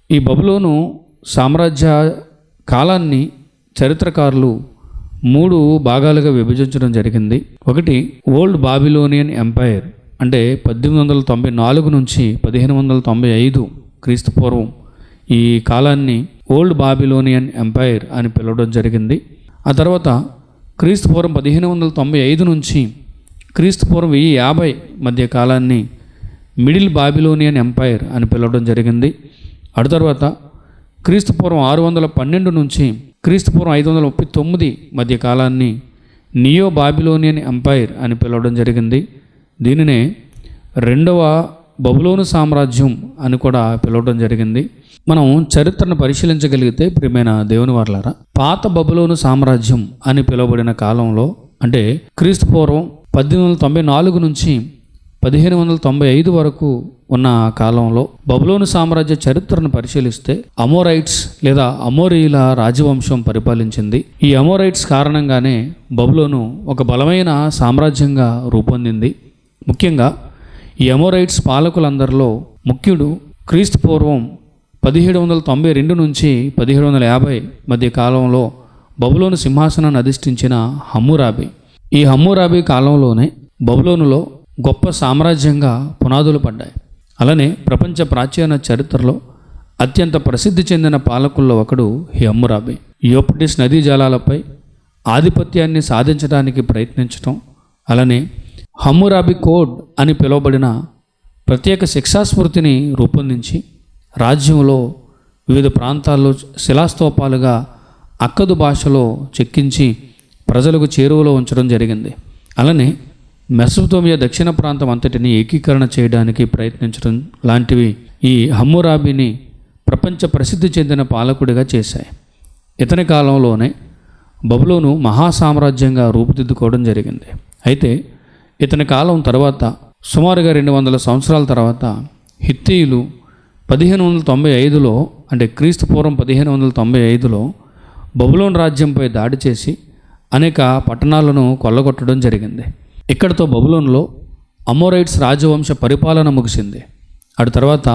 ఈ బబులోను సామ్రాజ్య కాలాన్ని చరిత్రకారులు 3 భాగాలుగా విభజించడం జరిగింది. ఒకటి ఓల్డ్ బాబిలోనియన్ ఎంపైర్, అంటే 1894 నుంచి 1595 క్రీస్తు పూర్వం ఈ కాలాన్ని ఓల్డ్ బాబిలోనియన్ ఎంపైర్ అని పిలవడం జరిగింది. ఆ తర్వాత క్రీస్తు పూర్వం 1595 నుంచి క్రీస్తు పూర్వం 1050 మధ్య కాలాన్ని మిడిల్ బాబిలోనియన్ ఎంపైర్ అని పిలవడం జరిగింది. ఆ తర్వాత క్రీస్తు పూర్వం 612 నుంచి క్రీస్తు పూర్వం 539 మధ్య కాలాన్ని నియో బాబిలోనియన్ ఎంపైర్ అని పిలవడం జరిగింది. దీనినే 2వ బబులోను సామ్రాజ్యం అని కూడా పిలవడం జరిగింది. మనం చరిత్రను పరిశీలించగలిగితే ప్రియమైన దేవుని వారలారా, పాత బబులోను సామ్రాజ్యం అని పిలువబడిన కాలంలో, అంటే క్రీస్తు పూర్వం 1894 నుంచి 1595 వరకు ఉన్న కాలంలో బబులోను సామ్రాజ్య చరిత్రను పరిశీలిస్తే అమోరైట్స్ లేదా అమోరీల రాజవంశం పరిపాలించింది. ఈ అమోరైట్స్ కారణంగానే బబులోను ఒక బలమైన సామ్రాజ్యంగా రూపొందింది. ముఖ్యంగా ఈ అమోరైట్స్ పాలకులందరిలో ముఖ్యుడు క్రీస్తు పూర్వం 1792 నుంచి 1750 మధ్య కాలంలో బబులోను సింహాసనాన్ని అధిష్ఠించిన హమ్మూరాబి. ఈ హమ్మూరాబి కాలంలోనే బబులోనులో గొప్ప సామ్రాజ్యంగా పునాదులు పడ్డాయి. అలానే ప్రపంచ ప్రాచీన చరిత్రలో అత్యంత ప్రసిద్ధి చెందిన పాలకుల్లో ఒకడు ఈ హమ్మూరాబి. యూఫ్రటీస్ నదీ జలాలపై ఆధిపత్యాన్ని సాధించడానికి ప్రయత్నించటం, అలానే హమ్మూరాబి కోడ్ అని పిలువబడిన ప్రత్యేక శిక్షాస్మృతిని రూపొందించి రాజ్యంలో వివిధ ప్రాంతాల్లో శిలాస్తూపాలుగా అక్కదు భాషలో చెక్కించి ప్రజలకు చేరువలో ఉంచడం జరిగింది. అలానే మెసొపొతేమియా దక్షిణ ప్రాంతం అంతటిని ఏకీకరణ చేయడానికి ప్రయత్నించడం లాంటివి ఈ హమ్మూరాబిని ప్రపంచ ప్రసిద్ధి చెందిన పాలకుడిగా చేశాయి. ఇతని కాలంలోనే బబులోను మహాసామ్రాజ్యంగా రూపుదిద్దుకోవడం జరిగింది. అయితే ఇతని కాలం తర్వాత సుమారుగా 200 సంవత్సరాల తర్వాత హిత్తీయులు 1595లో, అంటే క్రీస్తు పూర్వం 1595లో బబులోను రాజ్యంపై దాడి చేసి అనేక పట్టణాలను కొల్లగొట్టడం జరిగింది. ఇక్కడితో బబులోనులో అమోరైట్స్ రాజవంశ పరిపాలన ముగిసింది. అటు తర్వాత